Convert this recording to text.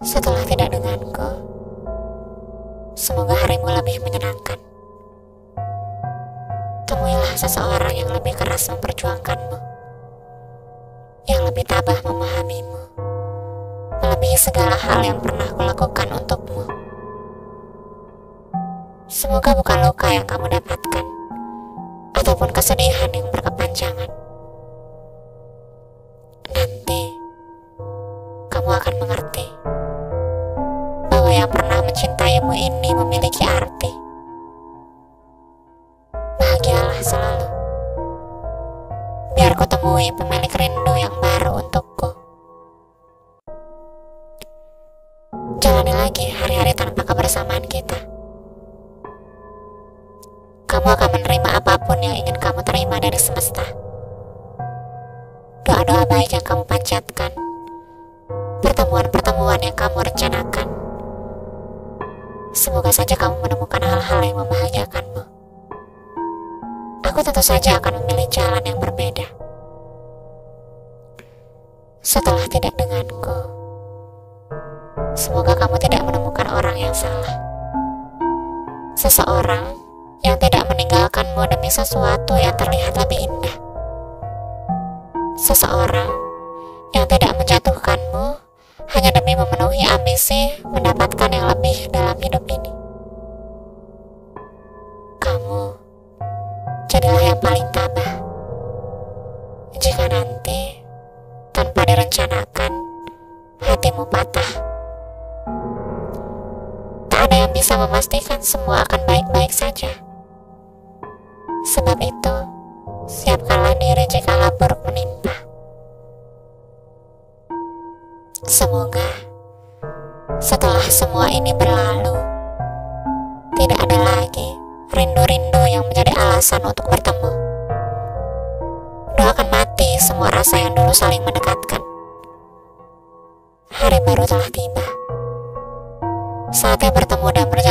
Setelah tidak denganku, semoga harimu lebih menyenangkan. Temuilah seseorang yang lebih keras memperjuangkanmu, yang lebih tabah memahamimu, melebihi segala hal yang pernah kulakukan untukmu. Semoga bukan luka yang kamu dapatkan, ataupun kesedihan yang berkepanjangan. Nanti, kamu akan mengerti bahwa yang pernah mencintaimu ini memiliki arti. Bahagialah selalu. Biar ku temui pemilik rindu yang baru untukku. Jalani lagi hari-hari tanpa kebersamaan kita. Kamu akan menerima apapun yang ingin kamu terima dari semesta. Doa-doa baik yang kamu panjatkan, pertemuan-pertemuan yang kamu rencanakan. Semoga saja kamu menemukan hal-hal yang membahagiakanmu. Aku tentu saja akan memilih jalan yang berbeda. Setelah tidak denganku, semoga kamu tidak menemukan orang yang salah. Seseorang yang tidak meninggalkanmu demi sesuatu yang terlihat lebih indah. Seseorang yang tidak menjatuhkanmu hanya demi memenuhi ambisi mendapatkan yang lebih dalam hidup ini. Kamu jadilah yang paling tabah. Jika nanti tanpa direncanakan hatimu patah, tak ada yang bisa memastikan semua akan baik-baik saja. Sebab itu, siapkanlah diri jikalau buruk menimpa. Semoga setelah semua ini berlalu, tidak ada lagi rindu-rindu yang menjadi alasan untuk bertemu. Doakan mati semua rasa yang dulu saling mendekatkan. Hari baru telah tiba. Saatnya bertemu dan berjalan